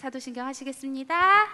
사도신경 하시겠습니다.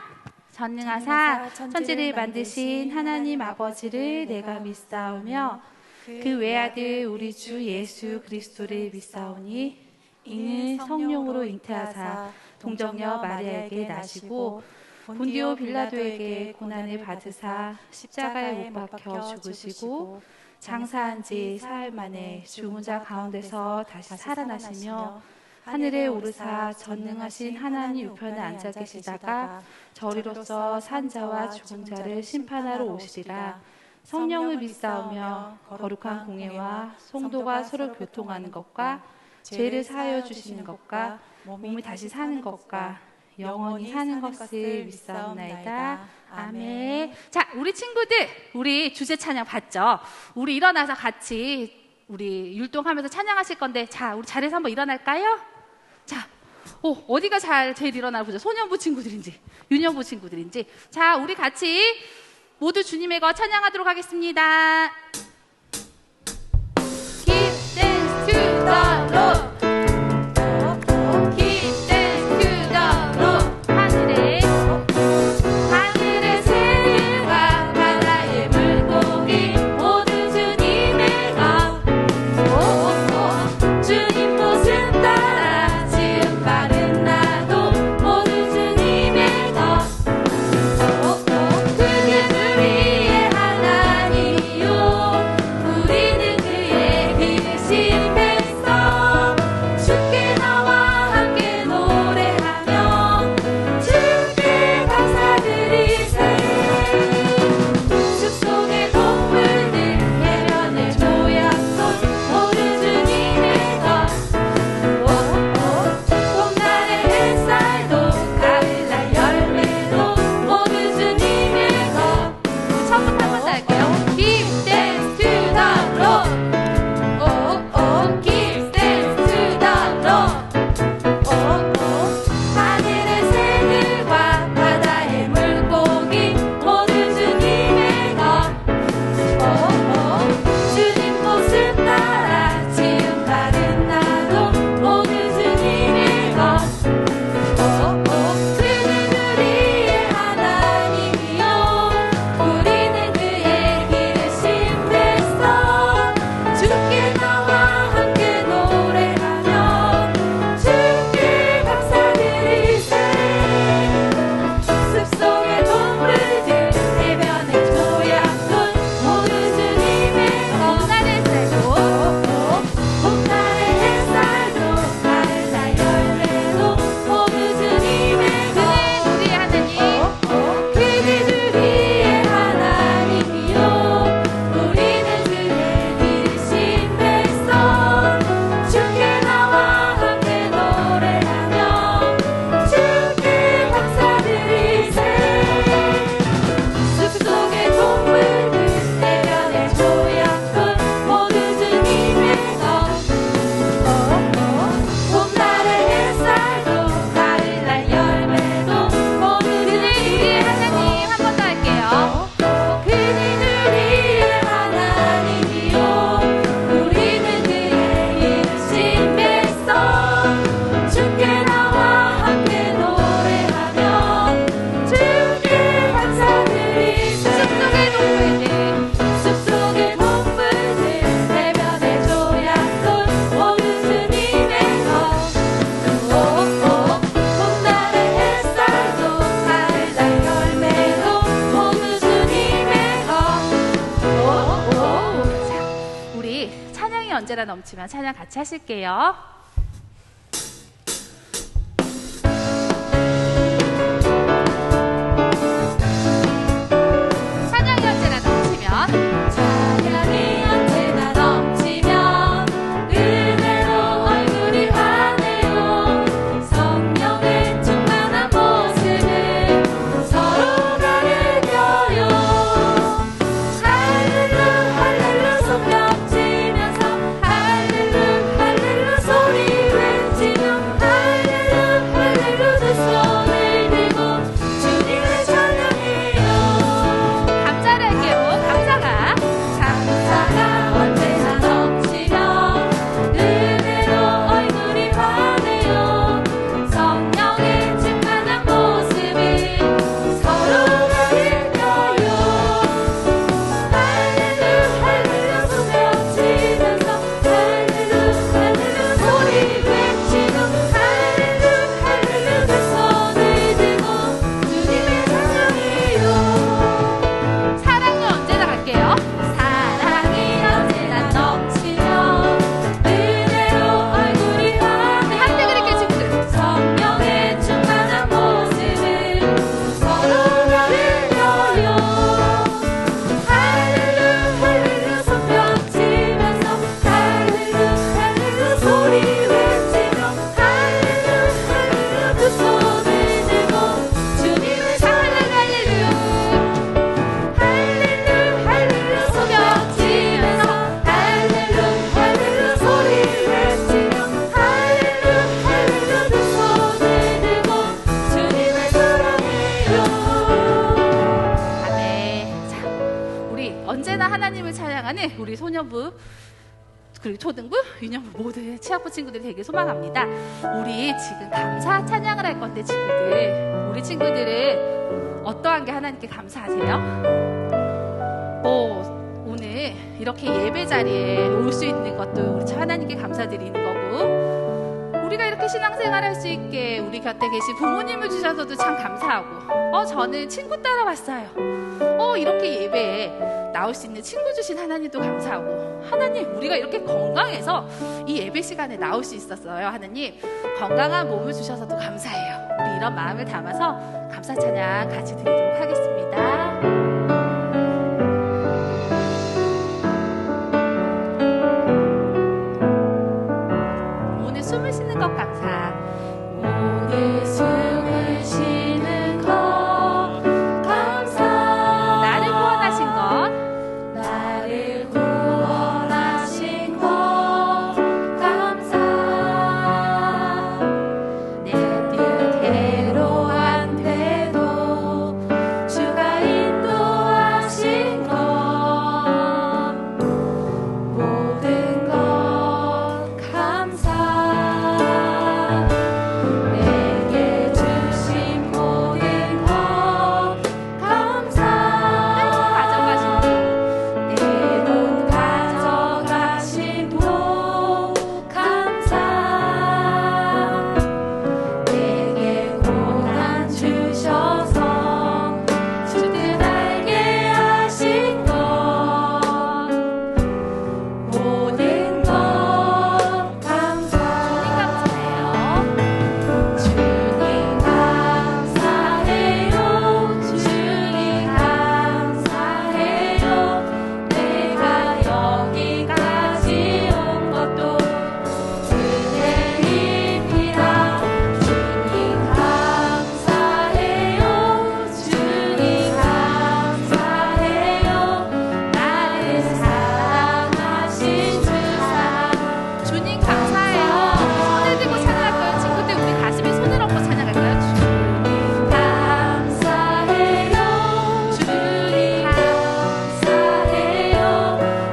전능하사 천지를 만드신 하나님 아버지를 내가 믿사오며 그 외아들 우리 주 예수 그리스도를 믿사오니 이는 성령으로 잉태하사 동정녀 마리아에게 나시고 본디오 빌라도에게 고난을 받으사 십자가에 못 박혀 죽으시고 장사한 지 사흘 만에 죽은 자 가운데서 다시 살아나시며 하늘에 오르사 전능하신 하나님 우편에 앉아 계시다가 저리로서 산 자와 죽은 자를 심판하러 오시리라. 성령을 믿사오며 거룩한 공예와 성도가 서로 교통하는 것과 죄를 사하여 주시는 것과 몸이 다시 사는 것과 영원히 사는 것을 믿사옵나이다. 아멘. 자, 우리 친구들, 우리 주제 찬양 봤죠? 우리 일어나서 같이 우리 율동하면서 찬양하실 건데, 자, 우리 자리에서 한번 일어날까요? 자, 어디가 제일 일어나 보자. 소년부 친구들인지 유년부 친구들인지. 자, 우리 같이 모두 주님의 것 찬양하도록 하겠습니다. Give thanks to the Lord. 언제나 넘치면 찬양 같이 하실게요. 찬양이 언제나 넘치면 은혜로 얼굴이 환해요. 성령의 충만한 모습을 서로가 느껴요. 할렐루 할렐루 손뼉치면서 할렐루 할렐루 소리 하는 우리 소년부 그리고 초등부, 유년부 모든 취학부 친구들이 되게 소망합니다. 우리 지금 감사 찬양을 할 건데 친구들, 우리 친구들은 어떠한 게 하나님께 감사하세요? 오늘 이렇게 예배 자리에 올 수 있는 것도 우리 하나님께 감사드리는 거고, 우리가 이렇게 신앙생활 할 수 있게 우리 곁에 계신 부모님을 주셔서도 참 감사하고, 저는 친구 따라 왔어요. 이렇게 예배에 나올 수 있는 친구 주신 하나님도 감사하고, 하나님 우리가 이렇게 건강해서 이 예배 시간에 나올 수 있었어요. 하나님 건강한 몸을 주셔서도 감사해요. 우리 이런 마음을 담아서 감사 찬양 같이 드리도록 하겠습니다. 오늘 숨을 쉬는 것 감사. 오늘 숨을 쉬는 것 감사. 나를 구원하신 것, 나를 구원하신 것 감사. 내 뜻대로 안 돼도 주가 인도하신 것 모든 것 감사. 내게 주신 모든 것 감사. 가져가신 내 돈 가져가신 복 감사. 내게 고난 주셔서 주뜻 알게 하신 것 모든 것 감사. 주님 감사해요. 주님 감사해요. 내가 여기까지 온 것도 은혜입니다. 주님 감사해요. 주님 감사해요. 나를 사랑하신 주 사랑. 주님 감사해요. 손을 들고 찬양할까요? 친구들 우리 가슴에 손을 얹고 찬양할까요? 감사해요. 주님 감사해요.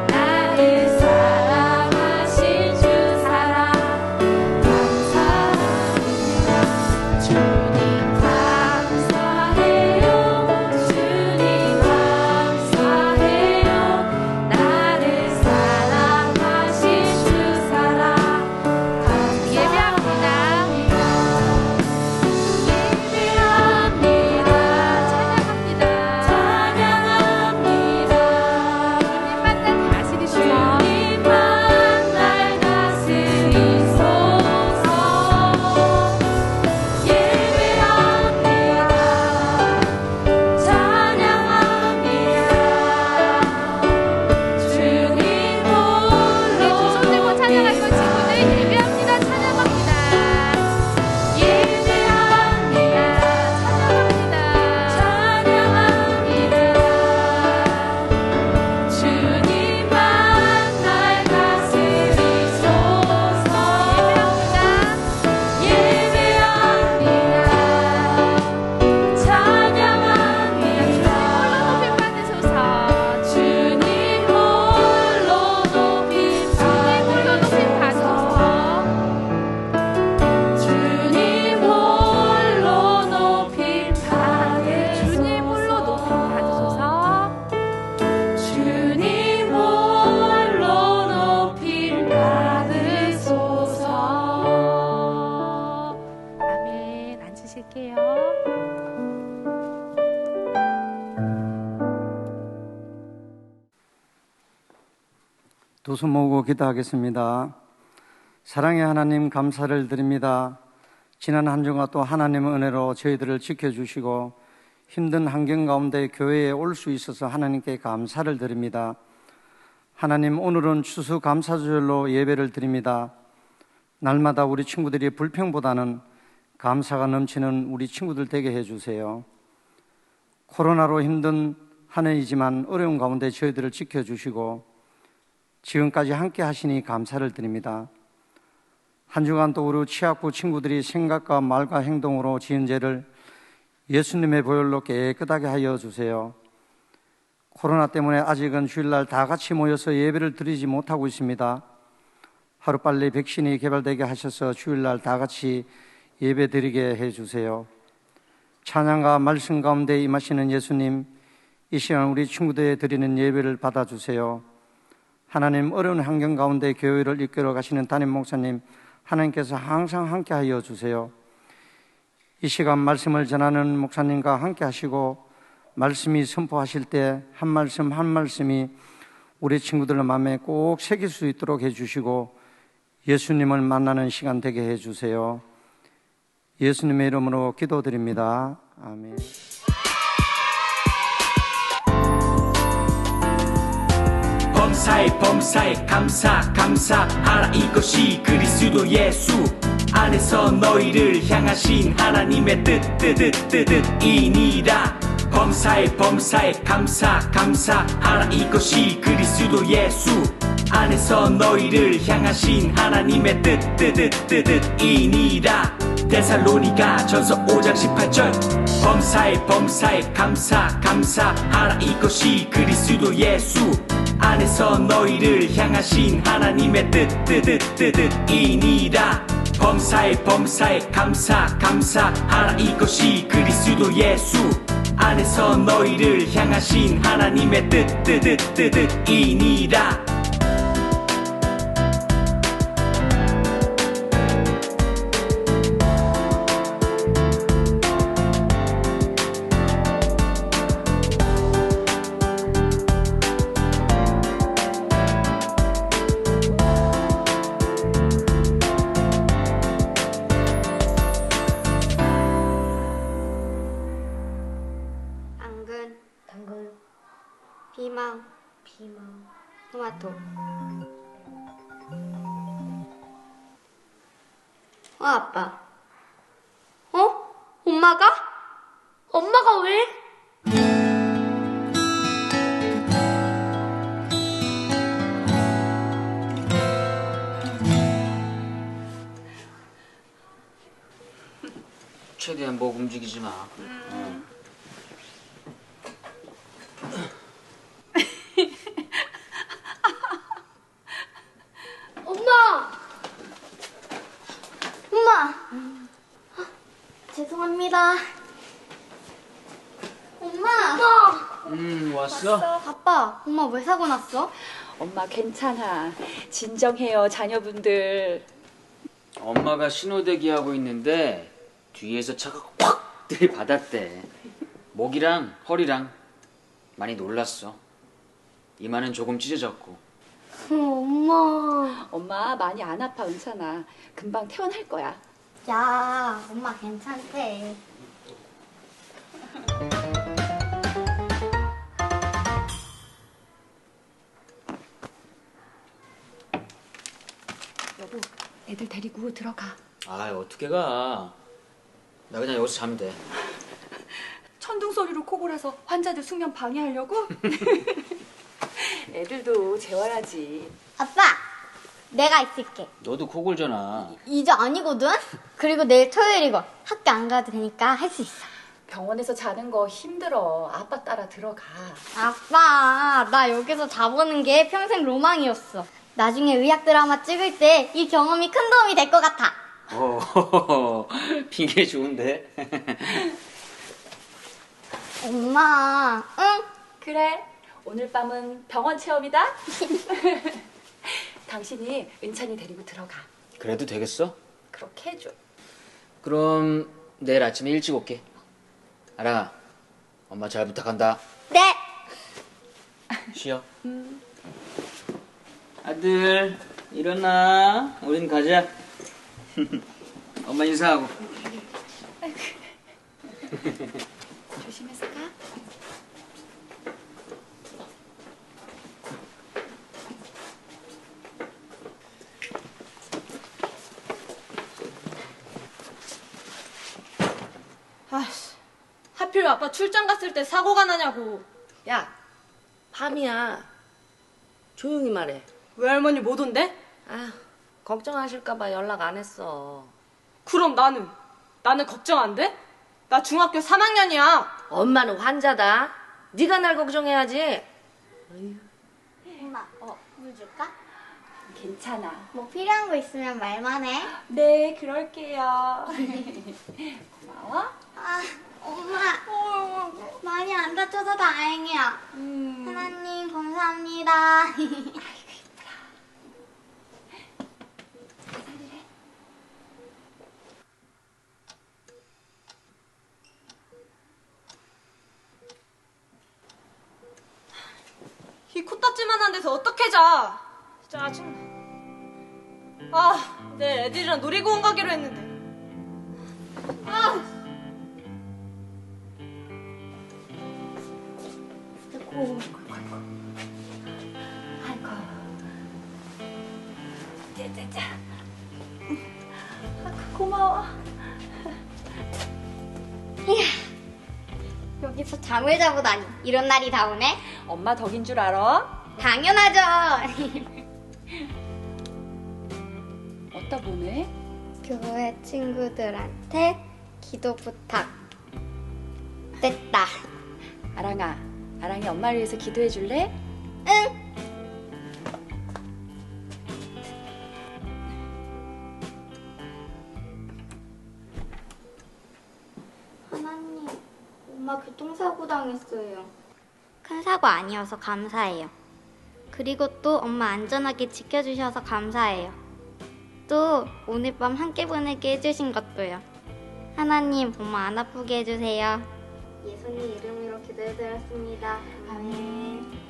나를 사랑하신 주 사랑 감사합니다. 주님 감사해요. 주님 감사해요. 나를 사랑하신 주 사랑 예배합니다. 예배합니다. 찬양합니다. 찬양합니다. 주님만 날 다스리시고 주님만 날 다스리소서. 예배합니다. 찬양합니다. 주님 우리 두 손 들고 홀로 찬양할 걸 친구들 예배합니다. 찬양합니다. 예배합니다. 찬양합니다. 찬양합니다. 주님만 날 다스리소서. 예배합니다. 찬양합니다. 높임 받으소서. 주님 홀로 높임 홀로 높임 받으소서. 주님 홀로 높임 주님 홀로 높임 받으소서. 주님 홀로 높임 받으소서. 아멘. 앉으실게요. 두 손 모으고 기도하겠습니다. 사랑의 하나님 감사를 드립니다. 지난 한 주간 또 하나님의 은혜로 저희들을 지켜주시고 힘든 환경 가운데 교회에 올 수 있어서 하나님께 감사를 드립니다. 하나님, 오늘은 추수감사절로 예배를 드립니다. 날마다 우리 친구들이 불평보다는 감사가 넘치는 우리 친구들 되게 해주세요. 코로나로 힘든 한 해이지만 어려운 가운데 저희들을 지켜주시고 지금까지 함께 하시니 감사를 드립니다. 한 주간 또 우리 취학부 친구들이 생각과 말과 행동으로 지은 죄를 예수님의 보혈로 깨끗하게 하여 주세요. 코로나 때문에 아직은 주일날 다 같이 모여서 예배를 드리지 못하고 있습니다. 하루빨리 백신이 개발되게 하셔서 주일날 다 같이 예배 드리게 해주세요. 찬양과 말씀 가운데 임하시는 예수님, 이 시간 우리 친구들에 드리는 예배를 받아주세요. 하나님, 어려운 환경 가운데 교회를 이끌어 가시는 담임 목사님, 하나님께서 항상 함께하여 주세요. 이 시간 말씀을 전하는 목사님과 함께 하시고 말씀이 선포하실 때 한 말씀 한 말씀이 우리 친구들 마음에 꼭 새길 수 있도록 해주시고 예수님을 만나는 시간 되게 해주세요. 예수님의 이름으로 기도드립니다. 아멘. 범사에 감사하라. 이것이 그리스도 예수 안에서 너희를 향하신 하나님의 뜻이니라. 범사에 감사하라. 이것이 그리스도 예수 안에서 너희를 향하신 하나님의 뜻이니라. 데살로니가 전서 5장 18절. 범사에 감사하라. 이것이 그리스도 예수 안에서 너희를 향하신 하나님의 뜻이니라. 범사에 감사하라. 이것이 그리스도 예수 안에서 너희를 향하신 하나님의 뜻이니라. 당근, 피망, 토마토. 아빠. 엄마가? 엄마가 왜? 최대한 목 움직이지 마. 엄마! 죄송합니다. 엄마! 왔어? 아빠, 엄마 왜 사고 났어? 엄마 괜찮아. 진정해요, 자녀분들. 엄마가 신호대기 하고 있는데 뒤에서 차가 확 들이받았대. 목이랑 허리랑 많이 놀랐어. 이마는 조금 찢어졌고. 엄마. 엄마 많이 안 아파, 괜찮아. 금방 퇴원할 거야. 야, 엄마 괜찮대. 여보, 애들 데리고 들어가. 아, 어떻게 가? 나 그냥 여기서 자면 돼. 천둥 소리로 코 골아서 환자들 숙면 방해하려고? 애들도 재워야지. 아빠, 내가 있을게. 너도 코 골잖아. 이제 아니거든? 그리고 내일 토요일이고 학교 안 가도 되니까 할 수 있어. 병원에서 자는 거 힘들어. 아빠 따라 들어가. 아빠, 나 여기서 자보는 게 평생 로망이었어. 나중에 의학 드라마 찍을 때 이 경험이 큰 도움이 될 것 같아. 오, 핑계 좋은데? 엄마, 응? 그래, 오늘 밤은 병원 체험이다. 당신이 은찬이 데리고 들어가. 그래도 되겠어? 그렇게 해줘. 그럼 내일 아침에 일찍 올게. 알아, 엄마 잘 부탁한다. 네. 쉬어. 아들, 일어나. 우린 가자. 엄마 인사하고. 조심해서 가. 아이씨, 하필 아빠 출장 갔을 때 사고가 나냐고. 야, 밤이야. 조용히 말해. 외할머니 못 온대? 아, 걱정하실까봐 연락 안 했어. 그럼 나는 걱정 안 돼? 나 중학교 3학년이야. 엄마는 환자다. 네가 날 걱정해야지. 엄마, 물 줄까? 괜찮아. 뭐 필요한 거 있으면 말만 해. 네, 그럴게요. 고마워. 아, 엄마. 많이 안 다쳐서 다행이야. 하나님, 감사합니다. 이 코딱지만한 데서 어떻게 자? 진짜 짜증나. 아, 내일 애들이랑 놀이공원 가기로 했는데. 아! 고마워. 여기서 잠을 자보다니 이런 날이 다 오네. 엄마 덕인 줄 알아? 당연하죠. 어디다 보내? 교회 친구들한테 기도 부탁. 됐다. 아랑아, 아랑이 엄마를 위해서 기도해 줄래? 응. 하나님, 엄마 교통사고 당했어요. 큰 사고 아니어서 감사해요. 그리고 또 엄마 안전하게 지켜주셔서 감사해요. 또 오늘 밤 함께 보내게 해주신 것도요. 하나님, 엄마 안 아프게 해주세요. 예수님 이름으로 기도해드렸습니다. 아멘.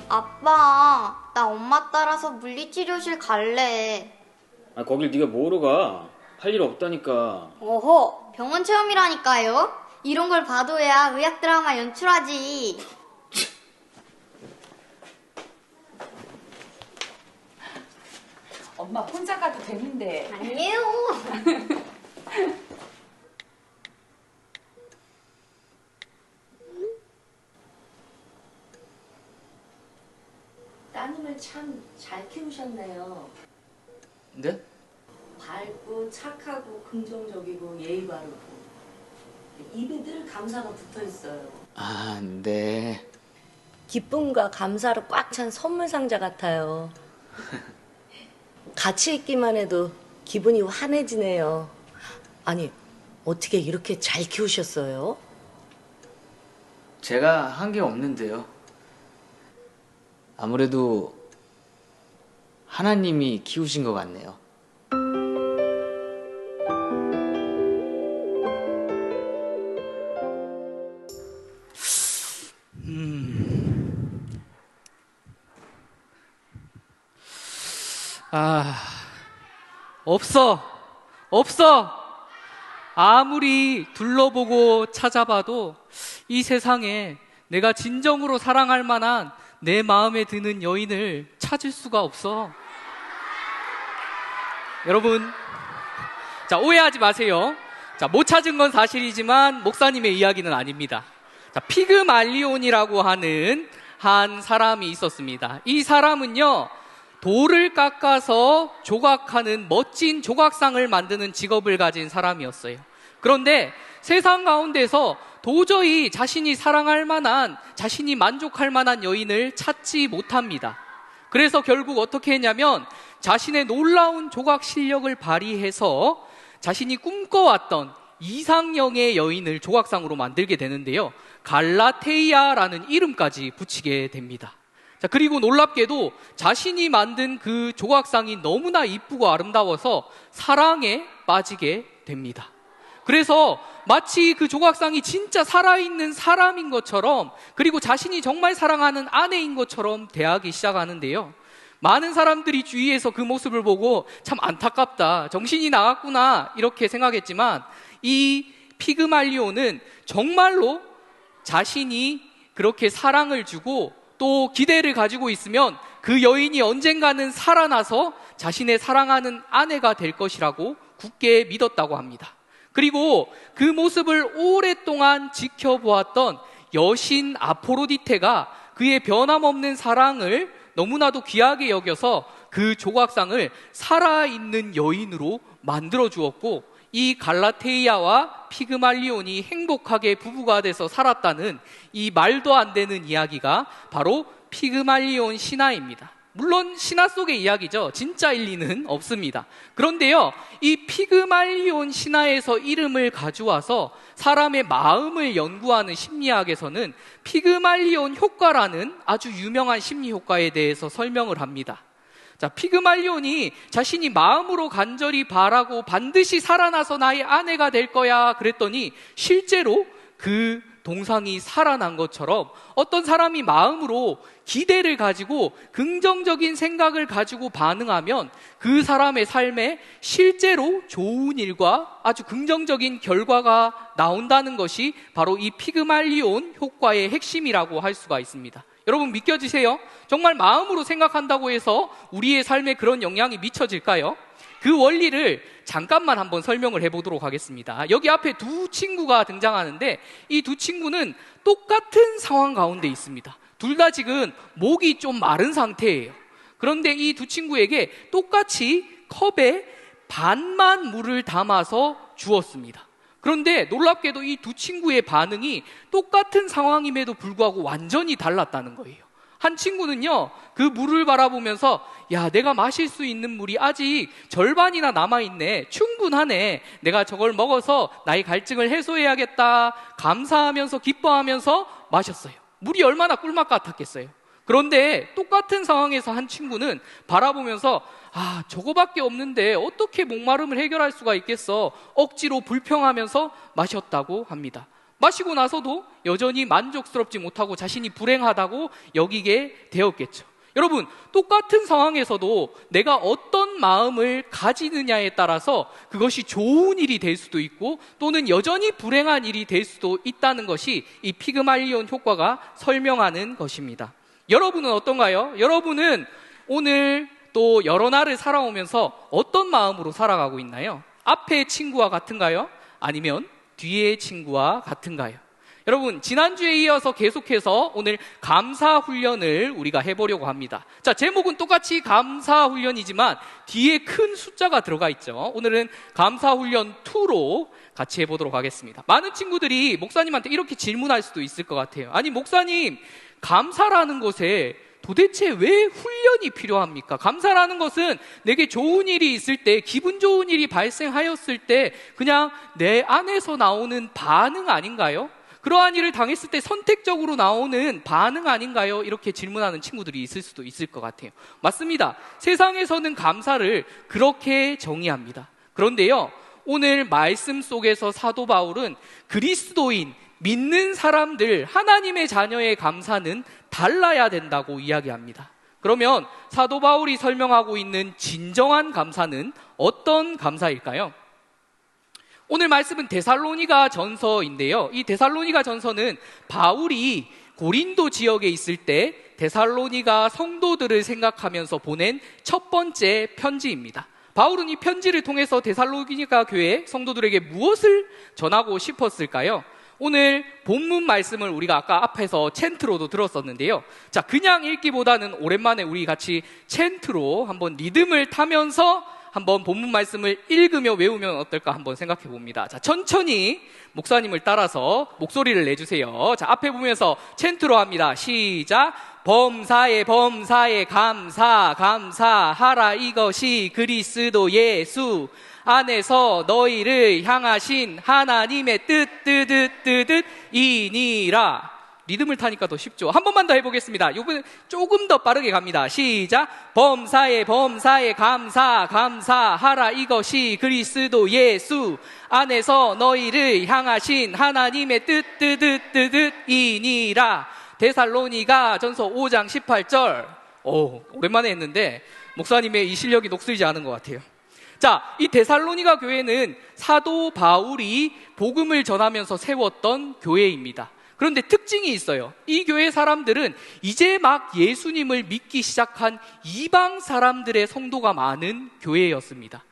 아빠, 나 엄마 따라서 물리치료실 갈래. 아, 거길 네가 뭐로 가? 할 일 없다니까. 어허, 병원 체험이라니까요. 이런 걸 봐둬야 의학 드라마 연출하지. 엄마 혼자 가도 되는데. 아니에요. 따님을 참 잘 키우셨네요. 네? 밝고 착하고 긍정적이고 예의 바르고 입에 늘 감사가 붙어 있어요. 아, 네. 기쁨과 감사로 꽉 찬 선물 상자 같아요. 같이 있기만 해도 기분이 환해지네요. 아니, 어떻게 이렇게 잘 키우셨어요? 제가 한 게 없는데요. 아무래도 하나님이 키우신 것 같네요. 없어. 아무리 둘러보고 찾아봐도 이 세상에 내가 진정으로 사랑할 만한 내 마음에 드는 여인을 찾을 수가 없어. 여러분, 자, 오해하지 마세요. 자, 못 찾은 건 사실이지만 목사님의 이야기는 아닙니다. 자, 피그말리온이라고 하는 한 사람이 있었습니다. 이 사람은요, 돌을 깎아서 조각하는 멋진 조각상을 만드는 직업을 가진 사람이었어요. 그런데 세상 가운데서 도저히 자신이 사랑할 만한, 자신이 만족할 만한 여인을 찾지 못합니다. 그래서 결국 어떻게 했냐면 자신의 놀라운 조각 실력을 발휘해서 자신이 꿈꿔왔던 이상형의 여인을 조각상으로 만들게 되는데요, 갈라테이아라는 이름까지 붙이게 됩니다. 자, 그리고 놀랍게도 자신이 만든 그 조각상이 너무나 이쁘고 아름다워서 사랑에 빠지게 됩니다. 그래서 마치 그 조각상이 진짜 살아있는 사람인 것처럼, 그리고 자신이 정말 사랑하는 아내인 것처럼 대하기 시작하는데요, 많은 사람들이 주위에서 그 모습을 보고 참 안타깝다, 정신이 나갔구나 이렇게 생각했지만, 이 피그말리오는 정말로 자신이 그렇게 사랑을 주고 또 기대를 가지고 있으면 그 여인이 언젠가는 살아나서 자신의 사랑하는 아내가 될 것이라고 굳게 믿었다고 합니다. 그리고 그 모습을 오랫동안 지켜보았던 여신 아포로디테가 그의 변함없는 사랑을 너무나도 귀하게 여겨서 그 조각상을 살아있는 여인으로 만들어 주었고, 이 갈라테이아와 피그말리온이 행복하게 부부가 돼서 살았다는 이 말도 안 되는 이야기가 바로 피그말리온 신화입니다. 물론 신화 속의 이야기죠. 진짜 일리는 없습니다. 그런데요, 이 피그말리온 신화에서 이름을 가져와서 사람의 마음을 연구하는 심리학에서는 피그말리온 효과라는 아주 유명한 심리 효과에 대해서 설명을 합니다. 자, 피그말리온이 자신이 마음으로 간절히 바라고 반드시 살아나서 나의 아내가 될 거야 그랬더니 실제로 그 동상이 살아난 것처럼 어떤 사람이 마음으로 기대를 가지고 긍정적인 생각을 가지고 반응하면 그 사람의 삶에 실제로 좋은 일과 아주 긍정적인 결과가 나온다는 것이 바로 이 피그말리온 효과의 핵심이라고 할 수가 있습니다. 여러분 믿겨지세요? 정말 마음으로 생각한다고 해서 우리의 삶에 그런 영향이 미쳐질까요? 그 원리를 잠깐만 한번 설명을 해보도록 하겠습니다. 여기 앞에 두 친구가 등장하는데 이 두 친구는 똑같은 상황 가운데 있습니다. 둘 다 지금 목이 좀 마른 상태예요. 그런데 이 두 친구에게 똑같이 컵에 반만 물을 담아서 주었습니다. 그런데 놀랍게도 이 두 친구의 반응이 똑같은 상황임에도 불구하고 완전히 달랐다는 거예요. 한 친구는요, 그 물을 바라보면서 야, 내가 마실 수 있는 물이 아직 절반이나 남아있네, 충분하네, 내가 저걸 먹어서 나의 갈증을 해소해야겠다 감사하면서 기뻐하면서 마셨어요. 물이 얼마나 꿀맛 같았겠어요. 그런데 똑같은 상황에서 한 친구는 바라보면서 아, 저거밖에 없는데 어떻게 목마름을 해결할 수가 있겠어, 억지로 불평하면서 마셨다고 합니다. 마시고 나서도 여전히 만족스럽지 못하고 자신이 불행하다고 여기게 되었겠죠. 여러분, 똑같은 상황에서도 내가 어떤 마음을 가지느냐에 따라서 그것이 좋은 일이 될 수도 있고 또는 여전히 불행한 일이 될 수도 있다는 것이 이 피그말리온 효과가 설명하는 것입니다. 여러분은 어떤가요? 여러분은 오늘 또 여러 날을 살아오면서 어떤 마음으로 살아가고 있나요? 앞의 친구와 같은가요? 아니면 뒤의 친구와 같은가요? 여러분, 지난주에 이어서 계속해서 오늘 감사 훈련을 우리가 해보려고 합니다. 자, 제목은 똑같이 감사 훈련이지만 뒤에 큰 숫자가 들어가 있죠. 오늘은 감사 훈련 2로 같이 해보도록 하겠습니다. 많은 친구들이 목사님한테 이렇게 질문할 수도 있을 것 같아요. 아니, 목사님, 감사라는 것에 도대체 왜 훈련이 필요합니까? 감사라는 것은 내게 좋은 일이 있을 때, 기분 좋은 일이 발생하였을 때 그냥 내 안에서 나오는 반응 아닌가요? 그러한 일을 당했을 때 선택적으로 나오는 반응 아닌가요? 이렇게 질문하는 친구들이 있을 수도 있을 것 같아요. 맞습니다. 세상에서는 감사를 그렇게 정의합니다. 그런데요, 오늘 말씀 속에서 사도 바울은 그리스도인, 믿는 사람들, 하나님의 자녀의 감사는 달라야 된다고 이야기합니다. 그러면 사도 바울이 설명하고 있는 진정한 감사는 어떤 감사일까요? 오늘 말씀은 데살로니가 전서인데요. 이 데살로니가 전서는 바울이 고린도 지역에 있을 때 데살로니가 성도들을 생각하면서 보낸 첫 번째 편지입니다. 바울은 이 편지를 통해서 데살로니가 교회 성도들에게 무엇을 전하고 싶었을까요? 오늘 본문 말씀을 우리가 아까 앞에서 챈트로도 들었었는데요. 자, 그냥 읽기보다는 오랜만에 우리 같이 챈트로 한번 리듬을 타면서 한번 본문 말씀을 읽으며 외우면 어떨까 한번 생각해 봅니다. 자, 천천히 목사님을 따라서 목소리를 내주세요. 자, 앞에 보면서 챈트로 합니다. 시작. 범사에 감사하라. 이것이 그리스도 예수 안에서 너희를 향하신 하나님의 뜻이니라. 리듬을 타니까 더 쉽죠. 한 번만 더 해보겠습니다. 이번엔 조금 더 빠르게 갑니다. 시작. 범사에 감사하라. 이것이 그리스도 예수 안에서 너희를 향하신 하나님의 뜻이니라. 데살로니가 전서 5장 18절. 오랜만에 했는데 목사님의 이 실력이 녹슬지 않은 것 같아요. 자, 이 데살로니가 교회는 사도 바울이 복음을 전하면서 세웠던 교회입니다. 그런데 특징이 있어요. 이 교회 사람들은 이제 막 예수님을 믿기 시작한 이방 사람들의 성도가 많은 교회였습니다.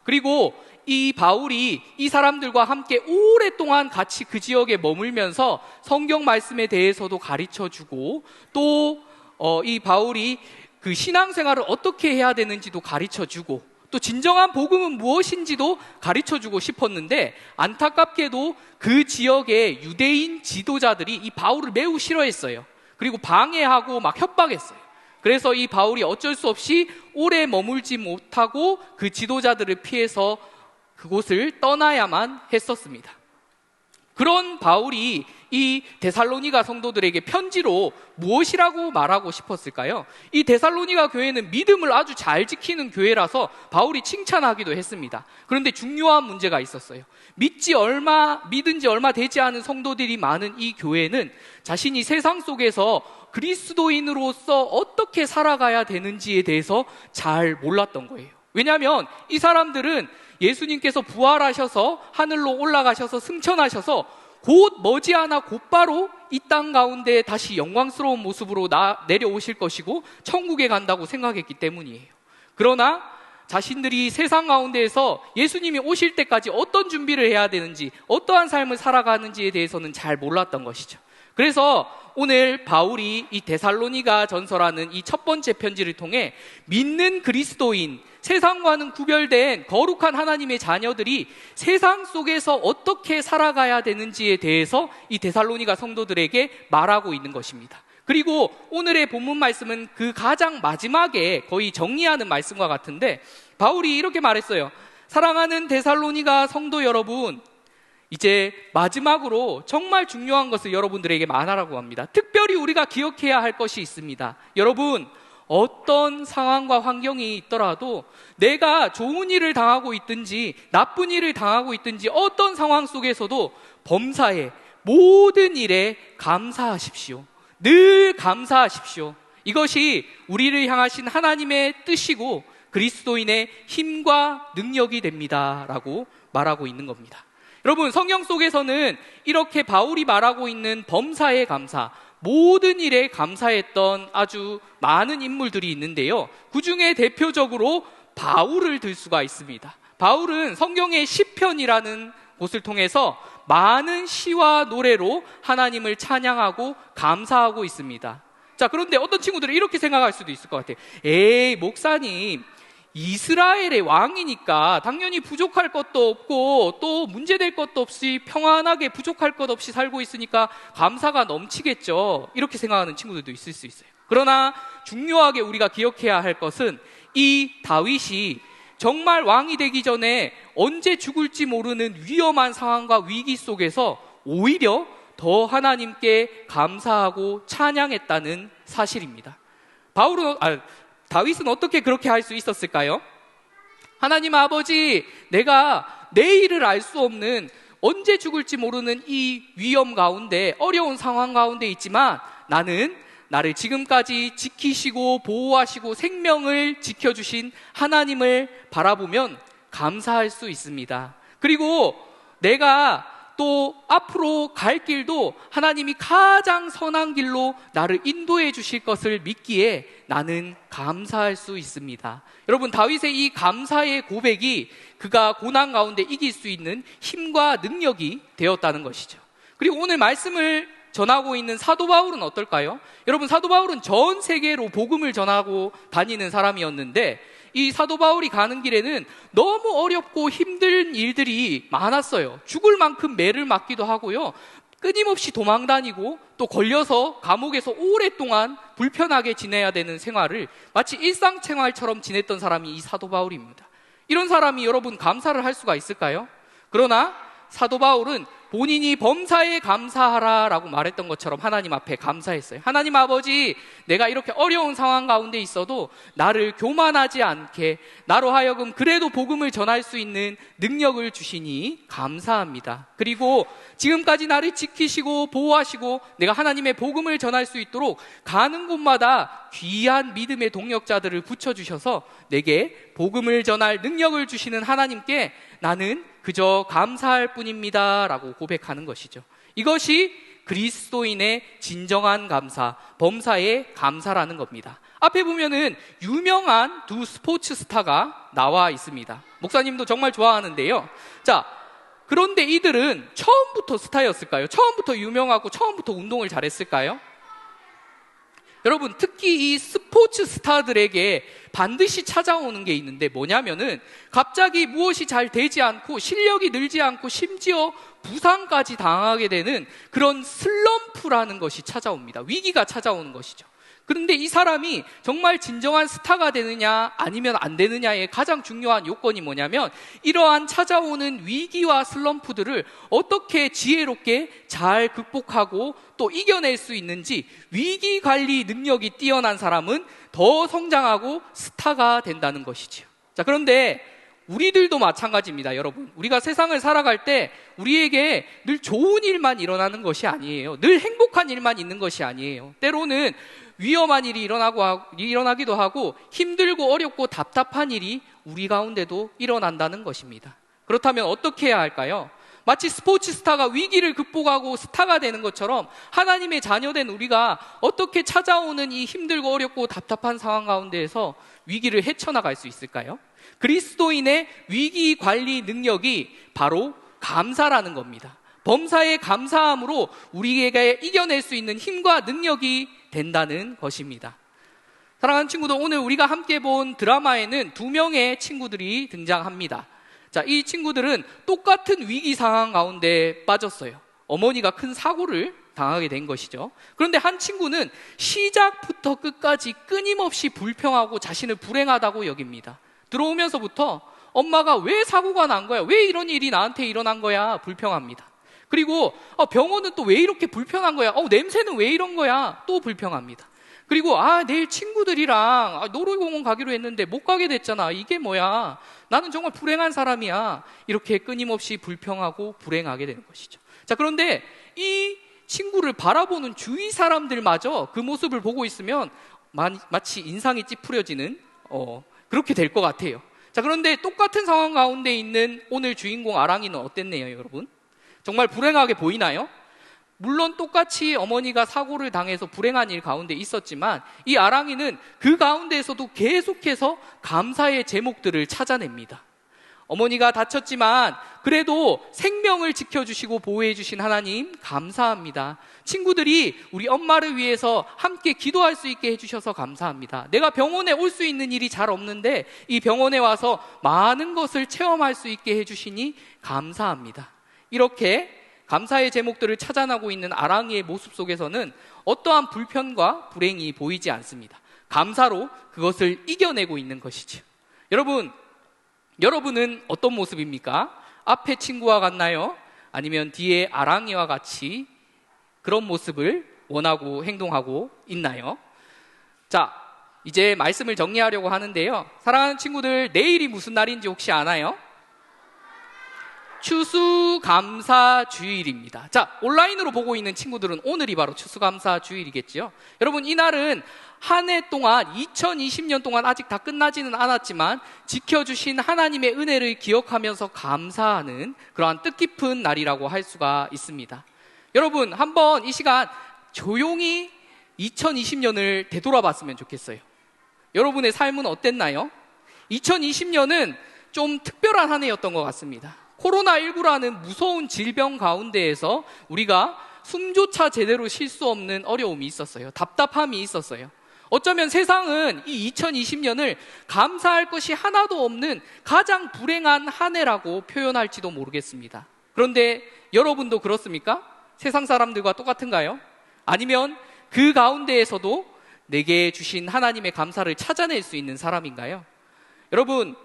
그리고 이 바울이 이 사람들과 함께 오랫동안 같이 그 지역에 머물면서 성경 말씀에 대해서도 가르쳐주고 또 이 바울이 그 신앙생활을 어떻게 해야 되는지도 가르쳐주고 또 진정한 복음은 무엇인지도 가르쳐주고 싶었는데 안타깝게도 그 지역의 유대인 지도자들이 이 바울을 매우 싫어했어요. 그리고 방해하고 막 협박했어요. 그래서 이 바울이 어쩔 수 없이 오래 머물지 못하고 그 지도자들을 피해서 그곳을 떠나야만 했었습니다. 그런 바울이 이 데살로니가 성도들에게 편지로 무엇이라고 말하고 싶었을까요? 이 데살로니가 교회는 믿음을 아주 잘 지키는 교회라서 바울이 칭찬하기도 했습니다. 그런데 중요한 문제가 있었어요. 믿은 지 얼마 되지 않은 성도들이 많은 이 교회는 자신이 세상 속에서 그리스도인으로서 어떻게 살아가야 되는지에 대해서 잘 몰랐던 거예요. 왜냐하면 이 사람들은 예수님께서 부활하셔서 하늘로 올라가셔서 승천하셔서 곧 머지않아 곧바로 이 땅 가운데 다시 영광스러운 모습으로 내려오실 것이고 천국에 간다고 생각했기 때문이에요. 그러나 자신들이 세상 가운데에서 예수님이 오실 때까지 어떤 준비를 해야 되는지, 어떠한 삶을 살아가는지에 대해서는 잘 몰랐던 것이죠. 그래서 오늘 바울이 이 데살로니가 전서라는 이 첫 번째 편지를 통해 믿는 그리스도인, 세상과는 구별된 거룩한 하나님의 자녀들이 세상 속에서 어떻게 살아가야 되는지에 대해서 이 데살로니가 성도들에게 말하고 있는 것입니다. 그리고 오늘의 본문 말씀은 그 가장 마지막에 거의 정리하는 말씀과 같은데 바울이 이렇게 말했어요. 사랑하는 데살로니가 성도 여러분, 이제 마지막으로 정말 중요한 것을 여러분들에게 말하라고 합니다. 특별히 우리가 기억해야 할 것이 있습니다. 여러분, 어떤 상황과 환경이 있더라도 내가 좋은 일을 당하고 있든지 나쁜 일을 당하고 있든지 어떤 상황 속에서도 범사에 모든 일에 감사하십시오. 늘 감사하십시오. 이것이 우리를 향하신 하나님의 뜻이고 그리스도인의 힘과 능력이 됩니다 라고 말하고 있는 겁니다. 여러분, 성경 속에서는 이렇게 바울이 말하고 있는 범사에 감사, 모든 일에 감사했던 아주 많은 인물들이 있는데요, 그 중에 대표적으로 바울을 들 수가 있습니다. 바울은 성경의 시편이라는 곳을 통해서 많은 시와 노래로 하나님을 찬양하고 감사하고 있습니다. 자, 그런데 어떤 친구들은 이렇게 생각할 수도 있을 것 같아요. 에이, 목사님, 이스라엘의 왕이니까 당연히 부족할 것도 없고 또 문제될 것도 없이 평안하게 부족할 것 없이 살고 있으니까 감사가 넘치겠죠, 이렇게 생각하는 친구들도 있을 수 있어요. 그러나 중요하게 우리가 기억해야 할 것은 이 다윗이 정말 왕이 되기 전에 언제 죽을지 모르는 위험한 상황과 위기 속에서 오히려 더 하나님께 감사하고 찬양했다는 사실입니다. 다윗은 어떻게 그렇게 할 수 있었을까요? 하나님 아버지, 내가 내일을 알 수 없는, 언제 죽을지 모르는 이 위험 가운데, 어려운 상황 가운데 있지만 나는 나를 지금까지 지키시고 보호하시고 생명을 지켜주신 하나님을 바라보면 감사할 수 있습니다. 그리고 내가 또 앞으로 갈 길도 하나님이 가장 선한 길로 나를 인도해 주실 것을 믿기에 나는 감사할 수 있습니다. 여러분, 다윗의 이 감사의 고백이 그가 고난 가운데 이길 수 있는 힘과 능력이 되었다는 것이죠. 그리고 오늘 말씀을 전하고 있는 사도 바울은 어떨까요? 여러분, 사도 바울은 전 세계로 복음을 전하고 다니는 사람이었는데 이 사도 바울이 가는 길에는 너무 어렵고 힘든 일들이 많았어요. 죽을 만큼 매를 맞기도 하고요, 끊임없이 도망다니고 또 걸려서 감옥에서 오랫동안 불편하게 지내야 되는 생활을 마치 일상생활처럼 지냈던 사람이 이 사도 바울입니다. 이런 사람이 여러분 감사를 할 수가 있을까요? 그러나 사도 바울은 본인이 범사에 감사하라 라고 말했던 것처럼 하나님 앞에 감사했어요. 하나님 아버지, 내가 이렇게 어려운 상황 가운데 있어도 나를 교만하지 않게, 나로 하여금 그래도 복음을 전할 수 있는 능력을 주시니 감사합니다. 그리고 지금까지 나를 지키시고 보호하시고 내가 하나님의 복음을 전할 수 있도록 가는 곳마다 귀한 믿음의 동역자들을 붙여주셔서 내게 복음을 전할 능력을 주시는 하나님께 나는 그저 감사할 뿐입니다 라고 고백하는 것이죠. 이것이 그리스도인의 진정한 감사, 범사의 감사라는 겁니다. 앞에 보면은 유명한 두 스포츠 스타가 나와 있습니다. 목사님도 정말 좋아하는데요. 자, 그런데 이들은 처음부터 스타였을까요? 처음부터 유명하고 처음부터 운동을 잘했을까요? 여러분, 특히 이 스포츠 스타들에게 반드시 찾아오는 게 있는데 뭐냐면은 갑자기 무엇이 잘 되지 않고 실력이 늘지 않고 심지어 부상까지 당하게 되는 그런 슬럼프라는 것이 찾아옵니다. 위기가 찾아오는 것이죠. 그런데 이 사람이 정말 진정한 스타가 되느냐 아니면 안 되느냐의 가장 중요한 요건이 뭐냐면 이러한 찾아오는 위기와 슬럼프들을 어떻게 지혜롭게 잘 극복하고 또 이겨낼 수 있는지, 위기 관리 능력이 뛰어난 사람은 더 성장하고 스타가 된다는 것이지요. 자, 그런데 우리들도 마찬가지입니다, 여러분. 우리가 세상을 살아갈 때 우리에게 늘 좋은 일만 일어나는 것이 아니에요. 늘 행복한 일만 있는 것이 아니에요. 때로는 위험한 일이 일어나기도 하고 힘들고 어렵고 답답한 일이 우리 가운데도 일어난다는 것입니다. 그렇다면 어떻게 해야 할까요? 마치 스포츠 스타가 위기를 극복하고 스타가 되는 것처럼 하나님의 자녀된 우리가 어떻게 찾아오는 이 힘들고 어렵고 답답한 상황 가운데에서 위기를 헤쳐나갈 수 있을까요? 그리스도인의 위기 관리 능력이 바로 감사라는 겁니다. 범사에 감사함으로 우리에게 이겨낼 수 있는 힘과 능력이 된다는 것입니다. 사랑하는 친구들, 오늘 우리가 함께 본 드라마에는 2명의 친구들이 등장합니다. 자, 이 친구들은 똑같은 위기 상황 가운데 빠졌어요. 어머니가 큰 사고를 당하게 된 것이죠. 그런데 한 친구는 시작부터 끝까지 끊임없이 불평하고 자신을 불행하다고 여깁니다. 들어오면서부터 엄마가 왜 사고가 난 거야? 왜 이런 일이 나한테 일어난 거야? 불평합니다. 그리고 병원은 또 왜 이렇게 불편한 거야? 냄새는 왜 이런 거야? 또 불평합니다. 그리고 내일 친구들이랑 놀이공원 가기로 했는데 못 가게 됐잖아. 이게 뭐야? 나는 정말 불행한 사람이야. 이렇게 끊임없이 불평하고 불행하게 되는 것이죠. 자, 그런데 이 친구를 바라보는 주위 사람들마저 그 모습을 보고 있으면 마치 인상이 찌푸려지는 그렇게 될 것 같아요. 자, 그런데 똑같은 상황 가운데 있는 오늘 주인공 아랑이는 어땠네요, 여러분? 정말 불행하게 보이나요? 물론 똑같이 어머니가 사고를 당해서 불행한 일 가운데 있었지만 이 아랑이는 그 가운데에서도 계속해서 감사의 제목들을 찾아냅니다. 어머니가 다쳤지만 그래도 생명을 지켜주시고 보호해주신 하나님 감사합니다. 친구들이 우리 엄마를 위해서 함께 기도할 수 있게 해주셔서 감사합니다. 내가 병원에 올 수 있는 일이 잘 없는데 이 병원에 와서 많은 것을 체험할 수 있게 해주시니 감사합니다. 이렇게 감사의 제목들을 찾아나고 있는 아랑이의 모습 속에서는 어떠한 불편과 불행이 보이지 않습니다. 감사로 그것을 이겨내고 있는 것이죠. 여러분은 어떤 모습입니까? 앞에 친구와 같나요? 아니면 뒤에 아랑이와 같이 그런 모습을 원하고 행동하고 있나요? 자, 이제 말씀을 정리하려고 하는데요. 사랑하는 친구들, 내일이 무슨 날인지 혹시 아나요? 추수감사주일입니다. 자, 온라인으로 보고 있는 친구들은 오늘이 바로 추수감사주일이겠죠. 여러분, 이날은 한 해 동안 2020년 동안 아직 다 끝나지는 않았지만 지켜주신 하나님의 은혜를 기억하면서 감사하는 그러한 뜻깊은 날이라고 할 수가 있습니다. 여러분, 한번 이 시간 조용히 2020년을 되돌아봤으면 좋겠어요. 여러분의 삶은 어땠나요? 2020년은 좀 특별한 한 해였던 것 같습니다. 코로나19라는 무서운 질병 가운데에서 우리가 숨조차 제대로 쉴 수 없는 어려움이 있었어요. 답답함이 있었어요. 어쩌면 세상은 이 2020년을 감사할 것이 하나도 없는 가장 불행한 한 해라고 표현할지도 모르겠습니다. 그런데 여러분도 그렇습니까? 세상 사람들과 똑같은가요? 아니면 그 가운데에서도 내게 주신 하나님의 감사를 찾아낼 수 있는 사람인가요? 여러분,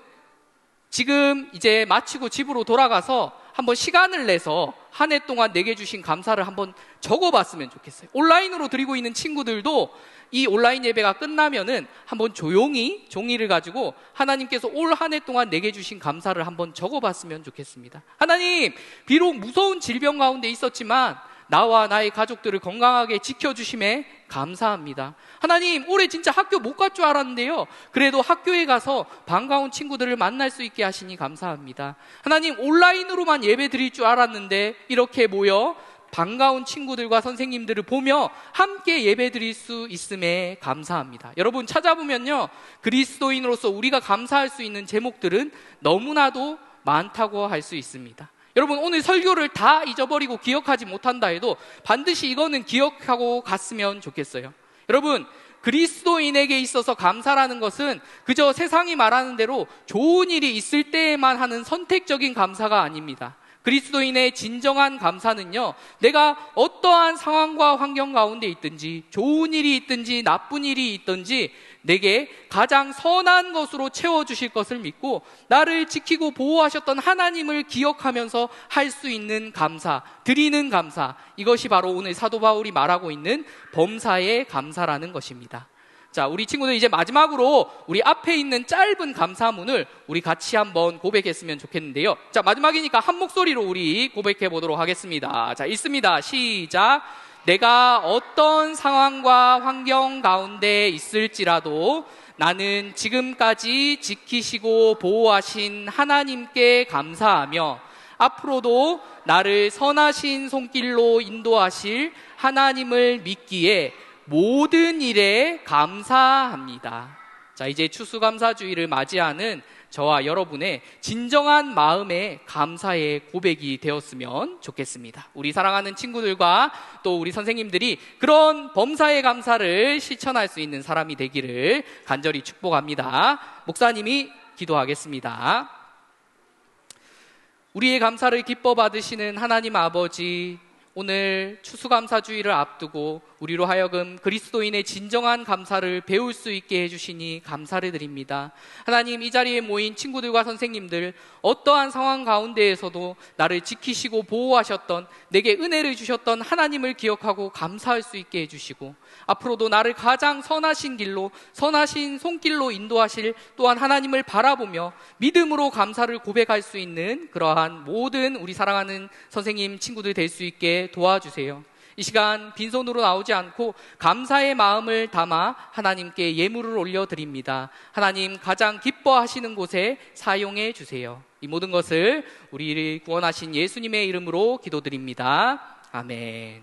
지금 이제 마치고 집으로 돌아가서 한번 시간을 내서 한 해 동안 내게 주신 감사를 한번 적어봤으면 좋겠어요. 온라인으로 드리고 있는 친구들도 이 온라인 예배가 끝나면은 한번 조용히 종이를 가지고 하나님께서 올 한 해 동안 내게 주신 감사를 한번 적어봤으면 좋겠습니다. 하나님, 비록 무서운 질병 가운데 있었지만 나와 나의 가족들을 건강하게 지켜주심에 감사합니다. 하나님, 올해 진짜 학교 못 갈 줄 알았는데요, 그래도 학교에 가서 반가운 친구들을 만날 수 있게 하시니 감사합니다. 하나님, 온라인으로만 예배 드릴 줄 알았는데 이렇게 모여 반가운 친구들과 선생님들을 보며 함께 예배 드릴 수 있음에 감사합니다. 여러분, 찾아보면요, 그리스도인으로서 우리가 감사할 수 있는 제목들은 너무나도 많다고 할 수 있습니다. 여러분, 오늘 설교를 다 잊어버리고 기억하지 못한다 해도 반드시 이거는 기억하고 갔으면 좋겠어요. 여러분, 그리스도인에게 있어서 감사라는 것은 그저 세상이 말하는 대로 좋은 일이 있을 때에만 하는 선택적인 감사가 아닙니다. 그리스도인의 진정한 감사는요, 내가 어떠한 상황과 환경 가운데 있든지, 좋은 일이 있든지 나쁜 일이 있든지 내게 가장 선한 것으로 채워주실 것을 믿고 나를 지키고 보호하셨던 하나님을 기억하면서 할 수 있는 감사, 드리는 감사, 이것이 바로 오늘 사도 바울이 말하고 있는 범사의 감사라는 것입니다. 자, 우리 친구들 이제 마지막으로 우리 앞에 있는 짧은 감사문을 우리 같이 한번 고백했으면 좋겠는데요. 자, 마지막이니까 한 목소리로 우리 고백해 보도록 하겠습니다. 자, 읽습니다. 시작. 내가 어떤 상황과 환경 가운데 있을지라도 나는 지금까지 지키시고 보호하신 하나님께 감사하며 앞으로도 나를 선하신 손길로 인도하실 하나님을 믿기에 모든 일에 감사합니다. 자, 이제 추수감사주의를 맞이하는 저와 여러분의 진정한 마음의 감사의 고백이 되었으면 좋겠습니다. 우리 사랑하는 친구들과 또 우리 선생님들이 그런 범사의 감사를 실천할 수 있는 사람이 되기를 간절히 축복합니다. 목사님이 기도하겠습니다. 우리의 감사를 기뻐 받으시는 하나님 아버지, 오늘 추수감사주의를 앞두고 우리로 하여금 그리스도인의 진정한 감사를 배울 수 있게 해주시니 감사를 드립니다. 하나님, 이 자리에 모인 친구들과 선생님들, 어떠한 상황 가운데에서도 나를 지키시고 보호하셨던, 내게 은혜를 주셨던 하나님을 기억하고 감사할 수 있게 해주시고 앞으로도 나를 가장 선하신 길로, 선하신 손길로 인도하실 또한 하나님을 바라보며 믿음으로 감사를 고백할 수 있는 그러한 모든 우리 사랑하는 선생님, 친구들 될 수 있게 도와주세요. 이 시간 빈손으로 나오지 않고 감사의 마음을 담아 하나님께 예물을 올려드립니다. 하나님, 가장 기뻐하시는 곳에 사용해 주세요. 이 모든 것을 우리를 구원하신 예수님의 이름으로 기도드립니다. 아멘.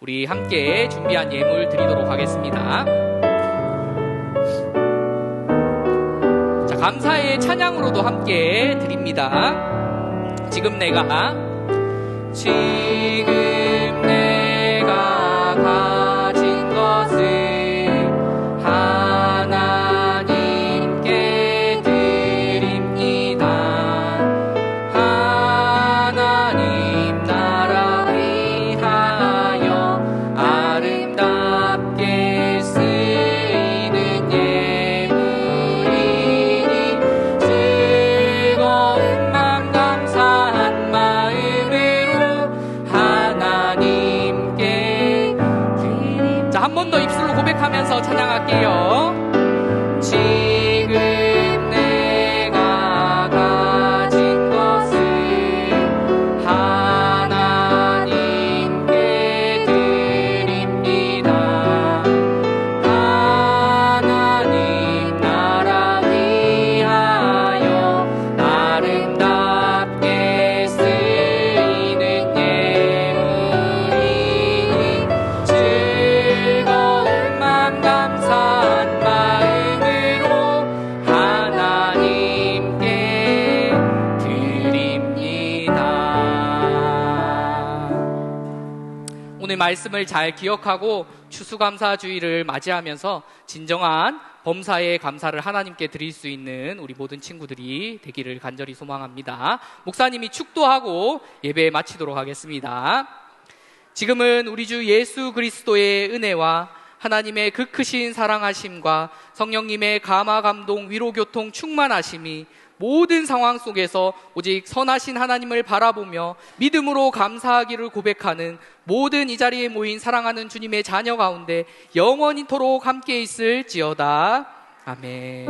우리 함께 준비한 예물 드리도록 하겠습니다. 자, 감사의 찬양으로도 함께 드립니다. 지금 내가 가진 것을 하나님께 드립니다. 하나님 나라 위하여 아름답게 쓰이는 예물이니 즐거운 맘 감사한 마음으로 하나님께 드립니다. 자, 한 번 더 입술로 고백하면서 찬양할게요. 지금 내가 가진 것을 하나님께 드립니다. 하나님 나라 위하여 아름답게 쓰이는 예물이니 즐거운 맘 감사한 마음으로 하나님께 드립니다. 오늘 말씀을 잘 기억하고 추수감사주의를 맞이하면서 진정한 범사의 감사를 하나님께 드릴 수 있는 우리 모든 친구들이 되기를 간절히 소망합니다. 목사님이 축도하고 예배 마치도록 하겠습니다. 지금은 우리 주 예수 그리스도의 은혜와 하나님의 그 크신 사랑하심과 성령님의 감화 감동 위로 교통 충만하심이 모든 상황 속에서 오직 선하신 하나님을 바라보며 믿음으로 감사하기를 고백하는 모든 이 자리에 모인 사랑하는 주님의 자녀 가운데 영원히토록 함께 있을지어다. 아멘.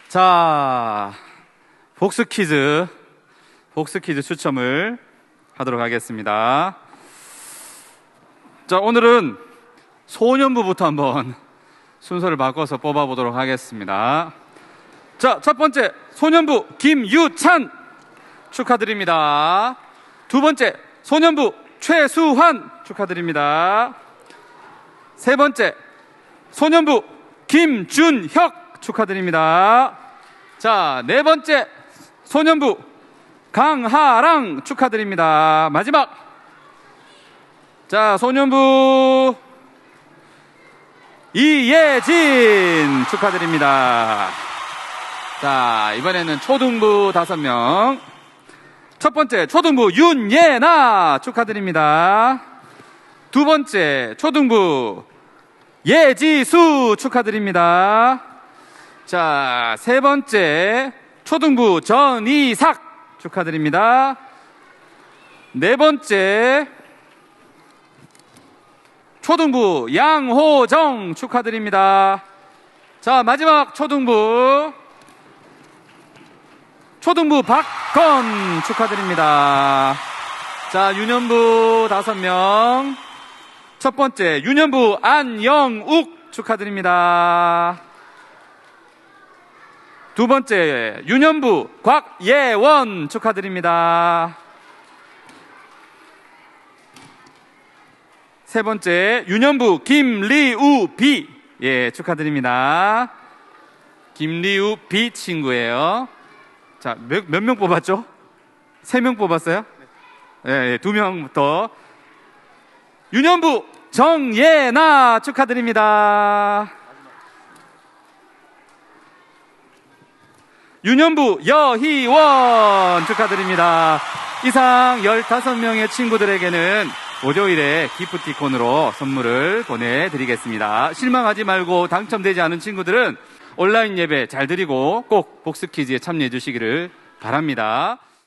자, 복수 퀴즈 추첨을 하도록 하겠습니다. 자, 오늘은 소년부부터 한번 순서를 바꿔서 뽑아보도록 하겠습니다. 자, 첫 번째 소년부 김유찬 축하드립니다. 두 번째 소년부 최수환 축하드립니다. 세 번째 소년부 김준혁 축하드립니다. 자, 네 번째 소년부 강하랑 축하드립니다. 마지막. 자, 소년부 이예진 축하드립니다. 자, 이번에는 초등부 5명. 첫 번째 초등부 윤예나 축하드립니다. 두 번째 초등부 예지수 축하드립니다. 자, 세 번째 초등부 전이삭 축하드립니다. 네 번째 초등부 양호정 축하드립니다. 자, 마지막 초등부 박건 축하드립니다. 자, 유년부 5명. 첫 번째 유년부 안영욱 축하드립니다. 두 번째 유년부 곽예원 축하드립니다. 세 번째 유년부 김리우비, 예, 축하드립니다. 김리우비 친구예요. 자, 몇 명 뽑았죠? 3명 뽑았어요? 예, 2명부터. 유년부 정예나 축하드립니다. 유년부 여희원 축하드립니다. 이상 15명의 친구들에게는 월요일에 기프티콘으로 선물을 보내드리겠습니다. 실망하지 말고 당첨되지 않은 친구들은 온라인 예배 잘 드리고 꼭 복습 퀴즈에 참여해 주시기를 바랍니다.